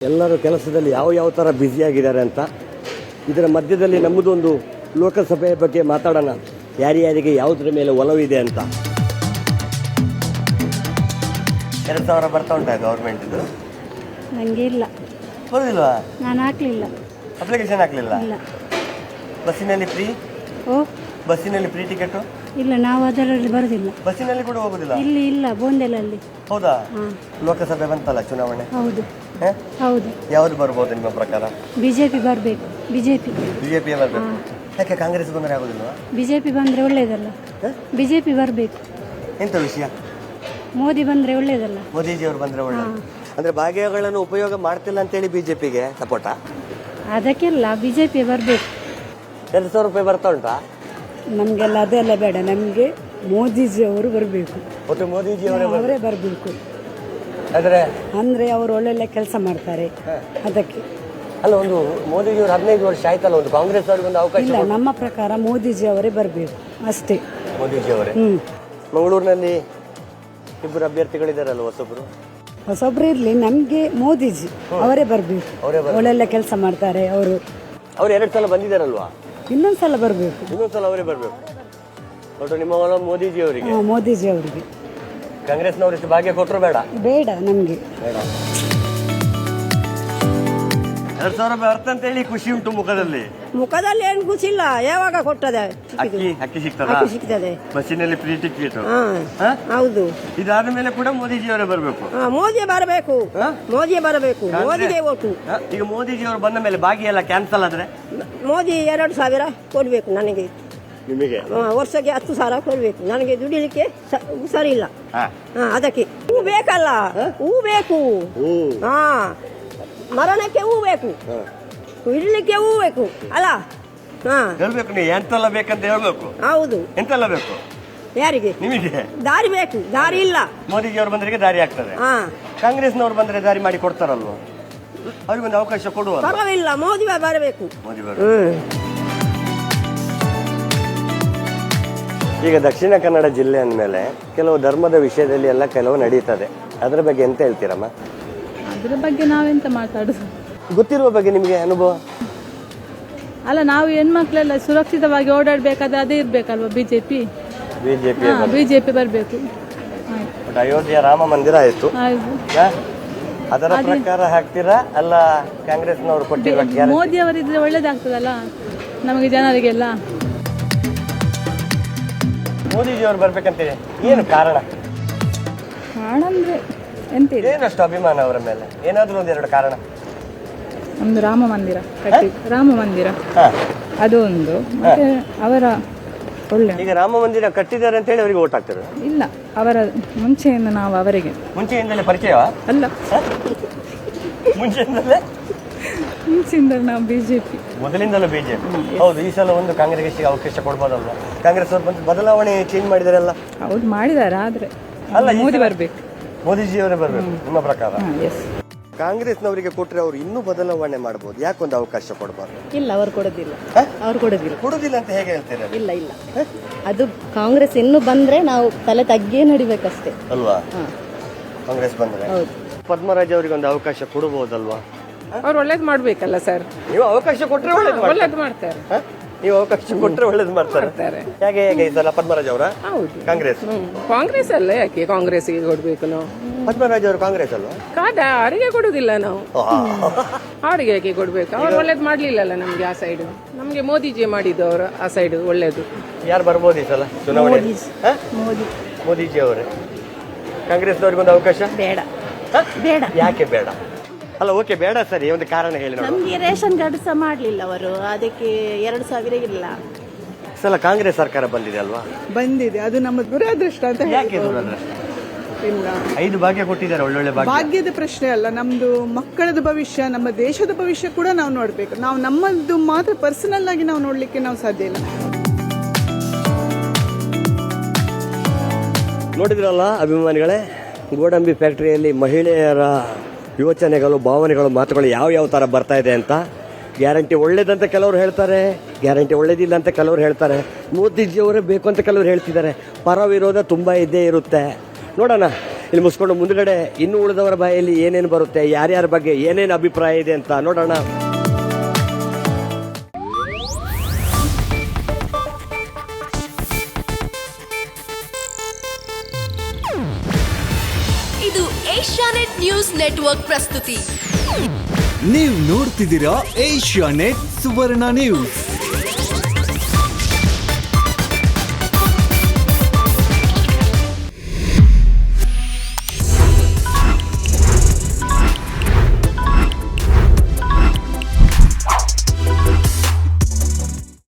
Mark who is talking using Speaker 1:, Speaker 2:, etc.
Speaker 1: ಎಲ್ಲರೂ ಕೆಲಸದಲ್ಲಿ ಯಾವ ಥರ ಬ್ಯುಸಿಯಾಗಿದ್ದಾರೆ ಅಂತ ಇದರ ಮಧ್ಯದಲ್ಲಿ ನಮ್ಮದೊಂದು ಲೋಕಸಭೆಯ ಬಗ್ಗೆ ಮಾತಾಡೋಣ. ಯಾರ್ಯಾರಿಗೆ ಯಾವುದ್ರ ಮೇಲೆ ಒಲವಿದೆ ಅಂತ. 2000 ಬರ್ತಾ ಉಂಟಾ ಗೌರ್ಮೆಂಟ್ ಇದು?
Speaker 2: ನನಗೆ ಇಲ್ಲ.
Speaker 1: ಬರೋದಿಲ್ವಾ?
Speaker 2: ನಾನು ಹಾಕಲಿಲ್ಲ.
Speaker 1: ಅಪ್ಲಿಕೇಶನ್ ಹಾಕಲಿಲ್ಲ?
Speaker 2: ಇಲ್ಲ.
Speaker 1: ಬಸ್ಸಿನಲ್ಲಿ ಫ್ರೀ?
Speaker 2: ಓ
Speaker 1: ಬಸ್ಸಿನಲ್ಲಿ ಫ್ರೀ ಟಿಕೆಟು?
Speaker 2: ಇಲ್ಲ, ನಾವು ಅದರಲ್ಲಿ ಬರೋದಿಲ್ಲ.
Speaker 1: ಬಸ್ಸಿನಲ್ಲಿ ಕೂಡ ಹೋಗೋದಿಲ್ಲ?
Speaker 2: ಇಲ್ಲಿ ಇಲ್ಲ, ಬೋಂದೆಲಲ್ಲಿ.
Speaker 1: ಹೌದಾ? ಲೋಕಸಭೆ ಬಂತಲ್ಲ ಚುನಾವಣೆ.
Speaker 2: ಹೌದು ಹೌದು.
Speaker 1: ಯಾವ್ದು ಬರ್ಬೋದು ನಿಮ್ಮ ಪ್ರಕಾರ?
Speaker 2: ಬಿಜೆಪಿ ಬರಬೇಕು. ಬಿಜೆಪಿ
Speaker 1: ಬರಬೇಕು. ಯಾಕೆ ಕಾಂಗ್ರೆಸ್ ಬಂದರೆ ಆಗೋದಿಲ್ವಾ?
Speaker 2: ಬಿಜೆಪಿ ಬಂದರೆ ಒಳ್ಳೇದಲ್ಲ. ಬಿಜೆಪಿ ಬರಬೇಕು.
Speaker 1: ಎಂತ ವಿಷಯ?
Speaker 2: ಮೋದಿ ಬಂದರೆ ಒಳ್ಳೇದಲ್ಲ.
Speaker 1: ಮೋದಿಜಿ ಅವರು ಬಂದರೆ ಒಳ್ಳೆ. ಅಂದ್ರೆ ಭಾಗ್ಯಗಳನ್ನು ಉಪಯೋಗ ಮಾಡ್ತಿಲ್ಲ ಅಂತೇಳಿ ಬಿಜೆಪಿಗೆ ಸಪೋರ್ಟ?
Speaker 2: ಅದಕ್ಕೆಲ್ಲ ಬಿಜೆಪಿ ಬರಬೇಕು.
Speaker 1: 2000 ರೂಪಾಯಿ ಬರ್ತಾ ಉಂಟಾ?
Speaker 2: ನಮಗೆಲ್ಲ ಅದೆಲ್ಲ ಬೇಡ. ನಮಗೆ ಮೋದಿಜಿ ಅವರು ಬರಬೇಕು.
Speaker 1: ಒಟ್ಟು ಮೋದಿಜಿ
Speaker 2: ಅವರೇ ಬರಬೇಕು. ಅಂದ್ರೆ ಅವರು ಒಳ್ಳೊಳ್ಳೆ ಕೆಲಸ ಮಾಡ್ತಾರೆ ಅದಕ್ಕೆ.
Speaker 1: ಅಲ್ಲ, ಒಂದು ಮೋದಿಜಿ ಅವರು 15 ವರ್ಷ ಆಯ್ತಲ್ಲ, ಒಂದು ಕಾಂಗ್ರೆಸ್ ಅವ್ರಿಗೆ ಒಂದು ಅವಕಾಶ
Speaker 2: ಇಲ್ಲ. ನಮ್ಮ ಪ್ರಕಾರ ಮೋದಿಜಿ ಅವರೇ ಬರಬೇಕು ಅಷ್ಟೇ.
Speaker 1: ಮೋದಿಜಿ ಅವರೇ. ಮಂಗಳೂರಿನಲ್ಲಿ ಇಬ್ಬರು ಅಭ್ಯರ್ಥಿಗಳಿದಾರಲ್ಲ,
Speaker 2: ಹೊಸೊಬ್ರು ಇರ್ಲಿ, ನಮ್ಗೆ ಮೋದಿಜಿ ಅವರೇ ಬರಬೇಕು. ಒಳ್ಳೊಳ್ಳೆ ಕೆಲಸ ಮಾಡ್ತಾರೆ ಅವರು.
Speaker 1: 2 ಸಲ ಬಂದಿದ್ದಾರಲ್ವಾ?
Speaker 2: ಇನ್ನೊಂದ್ಸಲ ಬರಬೇಕು.
Speaker 1: ಇನ್ನೊಂದ್ಸಲ ಅವರೇ ಬರಬೇಕು. ಒಟ್ಟು ನಿಮ್ಮ ಒಲ ಮೋದಿಜಿ ಅವರಿಗೆ.
Speaker 2: ಮೋದಿಜಿ ಅವರಿಗೆ.
Speaker 1: ಕಾಂಗ್ರೆಸ್ನವರು ಇಷ್ಟು ಭಾಗ್ಯ ಕೊಟ್ಟರು ಬೇಡ?
Speaker 2: ಬೇಡ ನಮ್ಗೆ.
Speaker 1: 2000 ರೂಪಾಯಿ ಅರ್ಥ ಅಂತ ಹೇಳಿ ಖುಷಿ ಉಂಟು ಮುಖದಲ್ಲಿ.
Speaker 3: ಏನು ಖುಷಿ ಇಲ್ಲ. ಯಾವಾಗ ಕೊಟ್ಟದೆ?
Speaker 1: ಅಕ್ಕಿ
Speaker 3: ಸಿಗ್ತದೆ.
Speaker 1: ಬಸ್ಸಿನಲ್ಲಿ ಫ್ರೀ ಟಿಕೆಟ್.
Speaker 3: ಹೌದು.
Speaker 1: ಇದಾದ ಮೇಲೆ ಕೂಡ ಮೋದಿಜಿ ಅವರೇ ಬರಬೇಕು.
Speaker 3: ಮೋದಿ ಬರಬೇಕು. ಮೋದಿಗೆ ಓಟು.
Speaker 1: ಈಗ ಮೋದಿಜಿ ಅವರು ಬಂದ ಮೇಲೆ ಭಾಗ್ಯ ಎಲ್ಲ ಕ್ಯಾನ್ಸಲ್ ಆದ್ರೆ
Speaker 3: ಮೋದಿ 2000 ಕೊಡ್ಬೇಕು ನನಗೆ.
Speaker 1: ನಿಮಗೆ
Speaker 3: ವರ್ಷಕ್ಕೆ 10,000 ಕೊಡ್ಬೇಕು. ನನಗೆ ದುಡಿಲಿಕ್ಕೆ ಸರಿ ಇಲ್ಲ. ಅದಕ್ಕೆ ಹೂ ಬೇಕಲ್ಲ. ಹೂ ಬೇಕು. ಮರಣಕ್ಕೆ ಹೂ ಬೇಕು, ಇಡ್ಲಿಕ್ಕೆ ಹೂ ಬೇಕು ಅಲ್ಲ.
Speaker 1: ಹೇಳ್ಬೇಕು. ನೀವು ಎಂತೆಲ್ಲ ಬೇಕಂತ ಹೇಳ್ಬೇಕು.
Speaker 3: ಹೌದು.
Speaker 1: ಎಂತೆಲ್ಲ ಬೇಕು
Speaker 3: ಯಾರಿಗೆ?
Speaker 1: ನಿಮಗೆ.
Speaker 3: ದಾರಿ ಬೇಕು. ದಾರಿ ಇಲ್ಲ.
Speaker 1: ಮೋದಿಜಿ ಅವರು ಬಂದ್ರೆ ದಾರಿ ಆಗ್ತದೆ. ಕಾಂಗ್ರೆಸ್ನವ್ರು ಬಂದ್ರೆ ದಾರಿ ಮಾಡಿ ಕೊಡ್ತಾರಲ್ವ? ಅವ್ರಿಗೊಂದು ಅವಕಾಶ ಕೊಡುವ.
Speaker 3: ಪರವಾಗಿಲ್ಲ, ಮೋದಿ ಬರಬೇಕು.
Speaker 1: ಈಗ ದಕ್ಷಿಣ ಕನ್ನಡ ಜಿಲ್ಲೆ ಅಂದಮೇಲೆ ಕೆಲವು ಧರ್ಮದ ವಿಷಯದಲ್ಲಿ ಎಲ್ಲ ಕೆಲವು ನಡೀತದೆ. ಅದರ ಬಗ್ಗೆ ಎಂತ ಹೇಳ್ತೀರಮ್ಮ?
Speaker 4: ಅದ್ರ ಬಗ್ಗೆ ನಾವೆಂತ ಮಾತಾಡುದು?
Speaker 1: ಗೊತ್ತಿರುವ ಬಗ್ಗೆ ನಿಮಗೆ ಅನುಭವ?
Speaker 4: ಅಲ್ಲ, ನಾವು ಹೆಣ್ಮಕ್ಳೆಲ್ಲ ಸುರಕ್ಷಿತವಾಗಿ ಓಡಾಡ್ಬೇಕಾದ್ರೆ ಅದೇ ಇರ್ಬೇಕಲ್ವಾ? ಬಿಜೆಪಿ ಬರಬೇಕು.
Speaker 1: ಅಯೋಧ್ಯೆಯ ರಾಮ ಮಂದಿರ ಆಯ್ತು, ಅದರ
Speaker 4: ಹೌದು.
Speaker 1: ಪ್ರಕಾರ ಹಾಕ್ತೀರಾ ಅಲ್ಲ ಕಾಂಗ್ರೆಸ್ನವರು ಕೊಟ್ಟಿರುವ?
Speaker 4: ಮೋದಿ ಅವರಿದ್ರೆ ಒಳ್ಳೇದಾಗ್ತದಲ್ಲ ನಮಗೆ, ಜನರಿಗೆಲ್ಲ.
Speaker 1: ಮೋದಿಜಿ ಅವರು ಬರ್ಬೇಕಂತ ಏನು ಕಾರಣ?
Speaker 4: ಅಂದ್ರೆ ಎಂತ ಇದೆ?
Speaker 1: ಏನಷ್ಟು ಅಭಿಮಾನ ಅವರ ಮೇಲೆ? ಏನಾದ್ರೂ ಒಂದೆರಡು ಕಾರಣ?
Speaker 4: ಒಂದು ರಾಮ ಮಂದಿರ ಅದು ಒಂದು. ಮತ್ತೆ ಅವರ ಒಳ್ಳೆ.
Speaker 1: ಈಗ ರಾಮ ಮಂದಿರ ಕಟ್ಟಿದ್ದಾರೆ ಅಂತ ಹೇಳಿ ಅವರಿಗೆ ಓಟ್ ಹಾಕ್ತಾರೆ?
Speaker 4: ಇಲ್ಲ, ಅವರ ಮುಂಚೆಯಿಂದ ನಾವು ಅವರಿಗೆ.
Speaker 1: ಮುಂಚೆಯಿಂದಲೇ ಪರಿಚಯ
Speaker 4: ಅಲ್ಲ, ಮುಂಚೆಯಿಂದ ನಾವು ಬಿಜೆಪಿ.
Speaker 1: ಮೊದಲಿಂದಲೂ ಬಿಜೆಪಿ. ಹೌದು. ಈ ಸಲ ಒಂದು ಕಾಂಗ್ರೆಸ್ಗೆ ಅವಕಾಶ ಕೊಡ್ಬೋದಲ್ವಾ? ಕಾಂಗ್ರೆಸ್ ಅವರು ಬಂದು ಬದಲಾವಣೆ ಚೇಂಜ್ ಮಾಡಿದಾರಲ್ಲ?
Speaker 4: ಹೌದು, ಮಾಡಿದ್ದಾರೆ. ಆದ್ರೆ ಮೋದಿ ಬರಬೇಕು.
Speaker 1: ಮೋದಿಜಿ ಅವರೇ ಬರಬೇಕು ನಿಮ್ಮ ಪ್ರಕಾರ? ಕಾಂಗ್ರೆಸ್ನವರಿಗೆ ಕೊಟ್ಟರೆ ಅವರು ಇನ್ನೂ ಬದಲಾವಣೆ ಮಾಡಬಹುದು. ಯಾಕೊಂದು ಅವಕಾಶ ಕೊಡಬಾರ್ದು?
Speaker 5: ಇಲ್ಲ, ಅವರು ಕೊಡೋದಿಲ್ಲ.
Speaker 1: ಕೊಡುದಿಲ್ಲ ಅಂತ ಹೇಗೆ ಹೇಳ್ತೀರಾ?
Speaker 5: ಇಲ್ಲ, ಅದು ಕಾಂಗ್ರೆಸ್ ಇನ್ನು ಬಂದ್ರೆ ನಾವು ತಲೆ ತಗ್ಗೇ ನಡಿಬೇಕಷ್ಟೇ
Speaker 1: ಅಲ್ವಾ? ಕಾಂಗ್ರೆಸ್ ಬಂದ್ರೆ ಪದ್ಮರಾಜ್ ಅವರಿಗೆ ಒಂದು ಅವಕಾಶ ಕೊಡಬಹುದಲ್ವಾ?
Speaker 6: ಅವ್ರು ಒಳ್ಳೇದು ಮಾಡ್ಬೇಕಲ್ಲ ಸರ್.
Speaker 1: ನೀವು ಅವಕಾಶ ಕೊಟ್ಟರೆ
Speaker 6: ಒಳ್ಳೇದು ಮಾಡ್ತಾರೆ.
Speaker 1: ನೀವು ಅವಕಾಶ ಕೊಟ್ಟರೆ ಒಳ್ಳೇದು ಮಾಡ್ತಾರೆ. ಹೇಗೆ ಈ ಸಲ ಪದ್ಮರಾಜ್ ಅವರ?
Speaker 6: ಹೌದು.
Speaker 1: ಕಾಂಗ್ರೆಸ್
Speaker 6: ಅಲ್ಲ, ಯಾಕೆ ಕಾಂಗ್ರೆಸ್ಗೆ ಕೊಡ್ಬೇಕು ನಾವು?
Speaker 1: ಪದ್ಮರಾಜ್ ಅವರು ಕಾಂಗ್ರೆಸ್ ಅಲ್ವಾ?
Speaker 6: ಅವರಿಗೆ ಕೊಡುದಿಲ್ಲ ನಾವು. ಅವರಿಗೆ ಯಾಕೆ ಕೊಡ್ಬೇಕು? ಅವ್ರು ಒಳ್ಳೇದು ಮಾಡ್ಲಿಲ್ಲಲ್ಲ ನಮ್ಗೆ ಆ ಸೈಡ್. ನಮ್ಗೆ ಮೋದಿಜಿ ಮಾಡಿದ್ದು ಅವರು ಆ ಸೈಡ್ ಒಳ್ಳೇದು.
Speaker 1: ಯಾರು ಬರ್ಬೋದು ಈ ಸಲ ಚುನಾವಣೆ? ಮೋದಿಜಿ ಅವರೇ. ಕಾಂಗ್ರೆಸ್ನವ್ರಿಗೊಂದು ಅವಕಾಶ
Speaker 2: ಬೇಡ.
Speaker 1: ಯಾಕೆ ಬೇಡ? ಅಲ್ಲ, ಓಕೆ, ಬೇಡ, ಸರಿ, ಒಂದು ಕಾರಣ ಹೇಳಿ.
Speaker 5: ನಮ್ಗೆ ರೇಷನ್ ಕಾರ್ಡ್ ಸಹ ಮಾಡ್ಲಿಲ್ಲ ಅವರು, ಅದಕ್ಕೆ 2000 ಇಲ್ಲ.
Speaker 1: ಸಲ ಕಾಂಗ್ರೆಸ್ ಸರ್ಕಾರ ಬಂದಿದೆ ಅಲ್ವಾ?
Speaker 7: ಬಂದಿದೆ, ಅದು ನಮ್ಮ ದುರಾದೃಷ್ಟ ಅಂತ.
Speaker 1: ಯಾಕೆ
Speaker 7: ಇಲ್ಲ,
Speaker 1: 5 ಭಾಗ್ಯ ಕೊಟ್ಟಿದ್ದಾರೆ, ಒಳ್ಳೊಳ್ಳೆ
Speaker 7: ಭಾಗ್ಯದ ಪ್ರಶ್ನೆ ಅಲ್ಲ, ನಮ್ದು ಮಕ್ಕಳದ ಭವಿಷ್ಯ, ನಮ್ಮ ದೇಶದ ಭವಿಷ್ಯ ಕೂಡ ನಾವು ನೋಡ್ಬೇಕು. ನಾವು ನಮ್ಮದು ಮಾತ್ರ ಪರ್ಸನಲ್ ಆಗಿ ನಾವು ನೋಡ್ಲಿಕ್ಕೆ ನಾವು ಸಾಧ್ಯ ಇಲ್ಲ.
Speaker 1: ನೋಡಿದ್ರಲ್ಲ ಅಭಿಮಾನಿಗಳೇ, ಗೋಡಂಬಿ ಫ್ಯಾಕ್ಟರಿಯಲ್ಲಿ ಮಹಿಳೆಯರ ಯೋಚನೆಗಳು, ಭಾವನೆಗಳು, ಮಾತುಗಳು ಯಾವ ಥರ ಬರ್ತಾ ಇದೆ ಅಂತ. ಗ್ಯಾರಂಟಿ ಒಳ್ಳೇದಂತ ಕೆಲವರು ಹೇಳ್ತಾರೆ, ಗ್ಯಾರಂಟಿ ಒಳ್ಳೇದಿಲ್ಲ ಅಂತ ಕೆಲವರು ಹೇಳ್ತಾರೆ. ಮೋದಿಜಿಯವರೇ ಬೇಕು ಅಂತ ಕೆಲವರು ಹೇಳ್ತಿದ್ದಾರೆ. ಪರ ವಿರೋಧ ತುಂಬ ಇದ್ದೇ ಇರುತ್ತೆ. ನೋಡೋಣ ಇಲ್ಲಿ ಮುಗಿಸ್ಕೊಂಡು ಮುಂದ್ಗಡೆ ಇನ್ನು ಉಳಿದವರ ಬಾಯಲ್ಲಿ ಏನೇನು ಬರುತ್ತೆ, ಯಾರ್ಯಾರ ಬಗ್ಗೆ ಏನೇನು ಅಭಿಪ್ರಾಯ ಇದೆ ಅಂತ ನೋಡೋಣ.
Speaker 8: ಇದು ಏಷ್ಯಾನೆಟ್ ನ್ಯೂಸ್ ನೆಟ್ವರ್ಕ್ ಪ್ರಸ್ತುತಿ.
Speaker 9: ನೀವು ನೋಡ್ತಿದ್ದೀರಾ ಏಷ್ಯಾನೆಟ್ ಸುವರ್ಣ ನ್ಯೂಸ್.